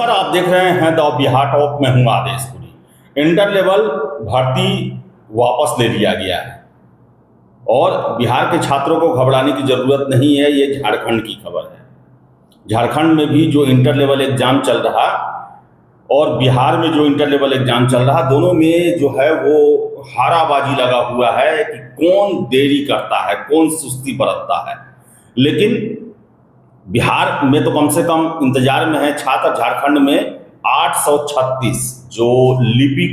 नमस्कार, आप देख रहे हैं द बिहार टॉप में हूँ आदेशपुरी। इंटर लेवल भर्ती वापस ले लिया गया है और बिहार के छात्रों को घबराने की ज़रूरत नहीं है। ये झारखंड की खबर है। झारखंड में भी जो इंटर लेवल एग्ज़ाम चल रहा और बिहार में जो इंटर लेवल एग्ज़ाम चल रहा, दोनों में जो है वो हाराबाजी लगा हुआ है कि कौन देरी करता है, कौन सुस्ती बरतता है। लेकिन बिहार में तो कम से कम इंतजार में है छात्र। झारखंड में 836 जो लिपिक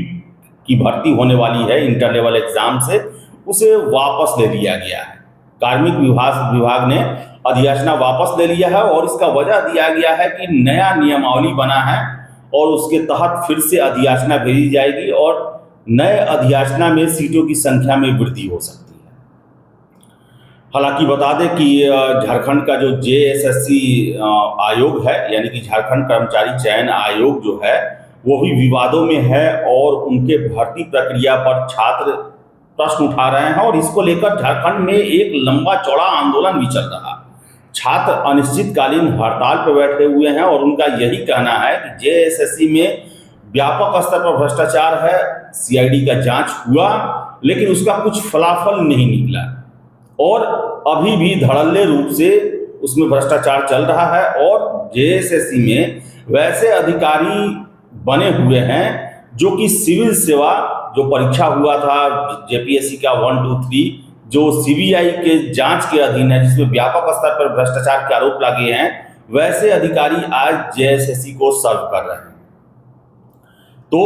की भर्ती होने वाली है इंटर लेवल एग्जाम से, उसे वापस ले लिया गया है। कार्मिक विभाग ने अधियाचना वापस ले लिया है और इसका वजह दिया गया है कि नया नियमावली बना है और उसके तहत फिर से अधियाचना भेजी जाएगी और नए अधियाचना में सीटों की संख्या में वृद्धि हो सकती है। हालांकि बता दें कि झारखंड का जो JSSC आयोग है, यानी कि झारखंड कर्मचारी चयन आयोग जो है, वो भी विवादों में है और उनके भर्ती प्रक्रिया पर छात्र प्रश्न उठा रहे हैं और इसको लेकर झारखंड में एक लंबा चौड़ा आंदोलन भी चल रहा। छात्र अनिश्चितकालीन हड़ताल पर बैठे हुए हैं और उनका यही कहना है कि JSSC में व्यापक स्तर पर भ्रष्टाचार है। CID का जांच हुआ लेकिन उसका कुछ फलाफल नहीं निकला और अभी भी धड़ल्ले रूप से उसमें भ्रष्टाचार चल रहा है और JSSC में वैसे अधिकारी बने हुए हैं जो कि सिविल सेवा जो परीक्षा हुआ था JPSC का 1, 2, 3 जो CBI के जांच के अधीन है, जिसमें व्यापक स्तर पर भ्रष्टाचार के आरोप लगे हैं, वैसे अधिकारी आज JSSC को सर्व कर रहे हैं। तो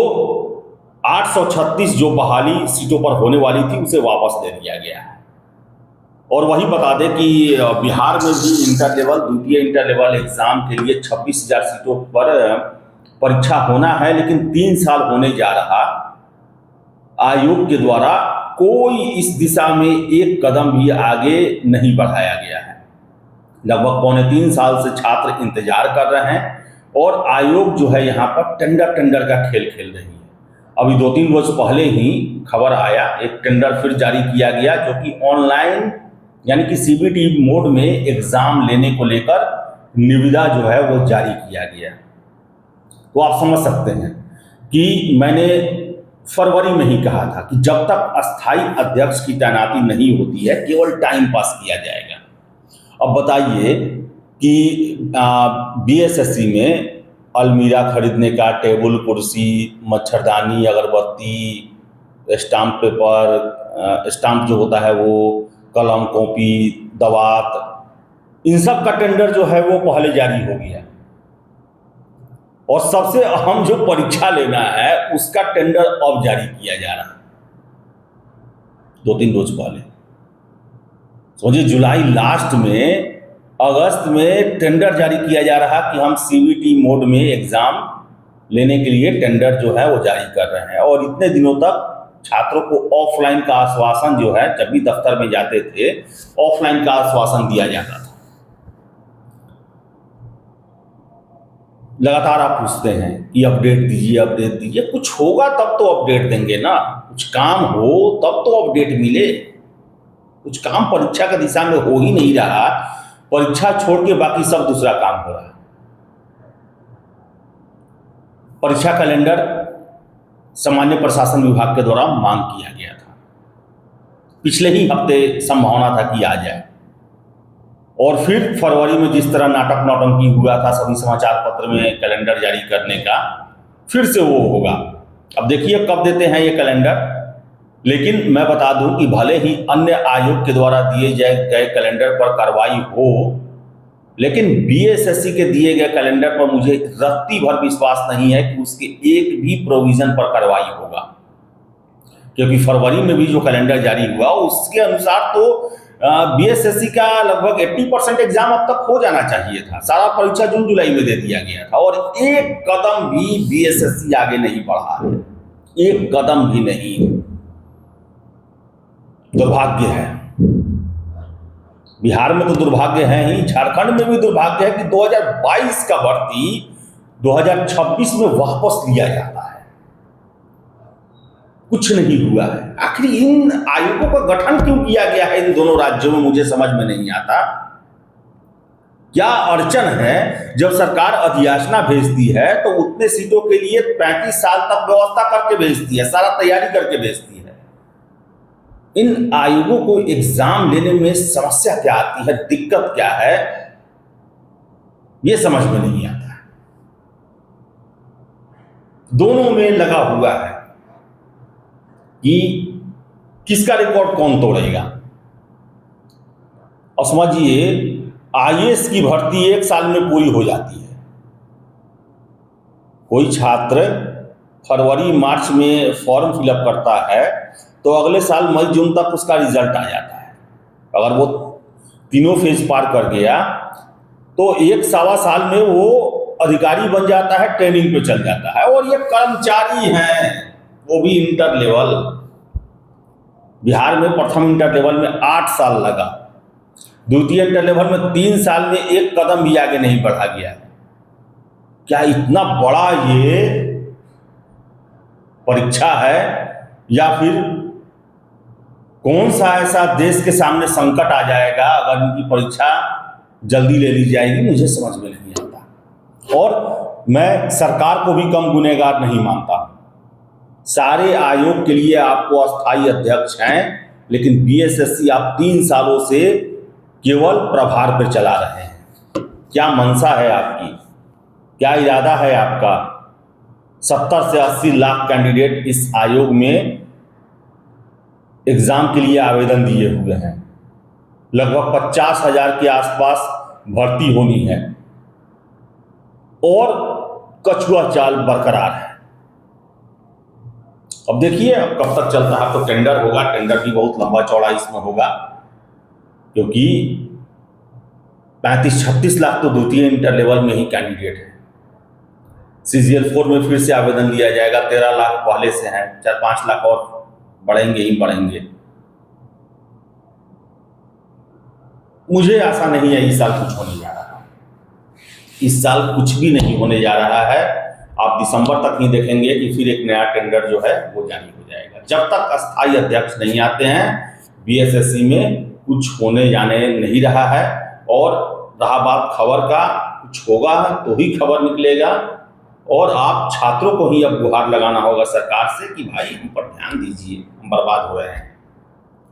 836 जो बहाली सीटों पर होने वाली थी उसे वापस ले लिया गया है। और वही बता दें कि बिहार में भी इंटर लेवल, द्वितीय इंटर लेवल एग्जाम के लिए 26,000 सीटों पर परीक्षा होना है, लेकिन 3 साल होने जा रहा। आयोग के द्वारा कोई इस दिशा में एक कदम भी आगे नहीं बढ़ाया गया है। लगभग 3.25 साल से छात्र इंतजार कर रहे हैं और आयोग जो है यहाँ पर टेंडर का खेल खेल रही है। अभी 2-3 रोज पहले ही खबर आया, एक टेंडर फिर जारी किया गया जो कि ऑनलाइन यानी कि CBT मोड में एग्जाम लेने को लेकर निविदा जो है वो जारी किया गया। तो आप समझ सकते हैं कि मैंने फरवरी में ही कहा था कि जब तक अस्थाई अध्यक्ष की तैनाती नहीं होती है केवल टाइम पास किया जाएगा। अब बताइए कि BSSC में अलमीरा खरीदने का, टेबल कुर्सी, मच्छरदानी, अगरबत्ती, स्टाम्प पेपर, स्टाम्प जो होता है वो, कलम, कॉपी, दवात, इन सब का टेंडर जो है वो पहले जारी हो गया और सबसे अहम जो परीक्षा लेना है उसका टेंडर अब जारी किया जा रहा है 2-3 रोज पहले। समझिए जुलाई लास्ट में, अगस्त में टेंडर जारी किया जा रहा कि हम CBT मोड में एग्जाम लेने के लिए टेंडर जो है वो जारी कर रहे हैं। और इतने दिनों तक छात्रों को ऑफलाइन का आश्वासन जो है, जब भी दफ्तर में जाते थे ऑफलाइन का आश्वासन दिया जाता था। लगातार आप पूछते हैं कि अपडेट दीजिए। कुछ होगा तब तो अपडेट देंगे ना, कुछ काम हो तब तो अपडेट मिले। कुछ काम परीक्षा की दिशा में हो ही नहीं रहा, परीक्षा छोड़ के बाकी सब दूसरा काम हो रहा है। परीक्षा कैलेंडर सामान्य प्रशासन विभाग के द्वारा मांग किया गया था, पिछले ही हफ्ते संभावना था कि आ जाए और फिर फरवरी में जिस तरह नाटक नौटंकी हुआ था सभी समाचार पत्र में कैलेंडर जारी करने का, फिर से वो होगा। अब देखिए कब देते हैं ये कैलेंडर। लेकिन मैं बता दूं कि भले ही अन्य आयोग के द्वारा दिए गए कैलेंडर पर कार्रवाई हो, लेकिन BSSC के दिए गए कैलेंडर पर मुझे रत्ती भर विश्वास नहीं है कि उसके एक भी प्रोविजन पर कार्रवाई होगा, क्योंकि फरवरी में भी जो कैलेंडर जारी हुआ उसके अनुसार तो BSSC का लगभग 80% एग्जाम अब तक हो जाना चाहिए था। सारा परीक्षा जून जुलाई में दे दिया गया था और एक कदम भी BSSC आगे नहीं बढ़ा है, एक कदम भी नहीं। दुर्भाग्य है। बिहार में तो दुर्भाग्य है ही, झारखंड में भी दुर्भाग्य है कि 2022 का भर्ती 2026 में वापस लिया जाता है। कुछ नहीं हुआ है। आखिर इन आयोगों का गठन क्यों किया गया है इन दोनों राज्यों में, मुझे समझ में नहीं आता। क्या अड़चन है जब सरकार अधियाचना भेजती है तो उतने सीटों के लिए 35 साल तक व्यवस्था करके भेजती है, सारा तैयारी करके भेजती है। इन आयोगों को एग्जाम लेने में समस्या क्या आती है, दिक्कत क्या है, यह समझ में नहीं आता है। दोनों में लगा हुआ है कि किसका रिकॉर्ड कौन तोड़ेगा। और समझिए आईएएस की भर्ती 1 साल में पूरी हो जाती है। कोई छात्र फरवरी मार्च में फॉर्म फिलअप करता है तो अगले साल मई जून तक उसका रिजल्ट आ जाता है। अगर वो तीनों फेज पार कर गया तो 1 सवा साल में वो अधिकारी बन जाता है, ट्रेनिंग पे चल जाता है। और ये कर्मचारी हैं, वो भी इंटर लेवल। बिहार में प्रथम इंटर लेवल में 8 साल लगा, द्वितीय इंटर लेवल में 3 साल में 1 कदम भी आगे नहीं बढ़ा गया। क्या इतना बड़ा ये परीक्षा है या फिर कौन सा ऐसा देश के सामने संकट आ जाएगा अगर इनकी परीक्षा जल्दी ले ली जाएगी, मुझे समझ में नहीं आता। और मैं सरकार को भी कम गुनहगार नहीं मानता। सारे आयोग के लिए आपको अस्थायी अध्यक्ष हैं, लेकिन बीएसएससी आप 3 सालों से केवल प्रभार पर चला रहे हैं। क्या मंशा है आपकी, क्या इरादा है आपका? 70 से 80 लाख कैंडिडेट इस आयोग में एग्जाम के लिए आवेदन दिए हुए हैं। लगभग 50,000 के आसपास भर्ती होनी है और कछुआ चाल बरकरार है। अब देखिए अब कब तक चलता है। तो टेंडर होगा, टेंडर भी बहुत लंबा चौड़ा इसमें होगा, क्योंकि 35-36 लाख तो द्वितीय इंटर लेवल में ही कैंडिडेट है। CGL 4 में फिर से आवेदन दिया जाएगा, 13 लाख पहले से हैं, 4-5 लाख और बढ़ेंगे ही बढ़ेंगे। मुझे आशा नहीं है इस साल कुछ होने जा रहा है। इस साल कुछ भी नहीं होने जा रहा है। आप दिसंबर तक ही देखेंगे कि फिर एक नया टेंडर जो है वो जारी हो जाएगा। जब तक अस्थायी अध्यक्ष नहीं आते हैं बीएसएससी में कुछ होने जाने नहीं रहा है। और रहा बात खबर का, कुछ होगा तो ही खबर निकलेगा। और आप छात्रों को ही अब गुहार लगाना होगा सरकार से कि भाई हम पर ध्यान दीजिए, हम बर्बाद हो रहे हैं।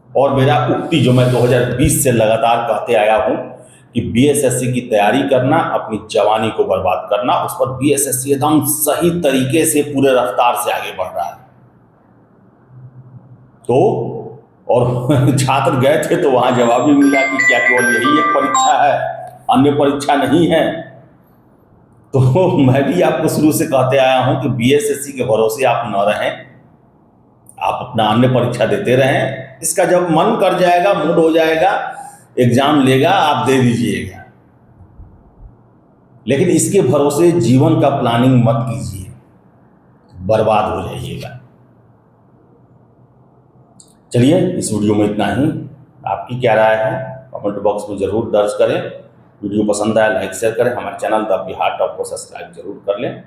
और मेरा उक्ति जो मैं 2020 से लगातार कहते आया हूं कि बीएसएससी की तैयारी करना अपनी जवानी को बर्बाद करना, उस पर बीएसएससी एकदम सही तरीके से पूरे रफ्तार से आगे बढ़ रहा है। तो और छात्र गए थे तो वहां जवाब भी मिला कि क्या केवल यही एक परीक्षा है, अन्य परीक्षा नहीं है। तो मैं भी आपको शुरू से कहते आया हूं कि बीएसएससी के भरोसे आप न रहें, आप अपना अन्य परीक्षा देते रहें। इसका जब मन कर जाएगा, मूड हो जाएगा, एग्जाम लेगा, आप दे दीजिएगा। लेकिन इसके भरोसे जीवन का प्लानिंग मत कीजिए, बर्बाद हो जाइएगा। चलिए इस वीडियो में इतना ही। आपकी क्या राय है कमेंट बॉक्स में जरूर दर्ज करें। वीडियो पसंद आया लाइक शेयर करें। हमारे चैनल द बिहार टॉप को सब्सक्राइब जरूर कर लें।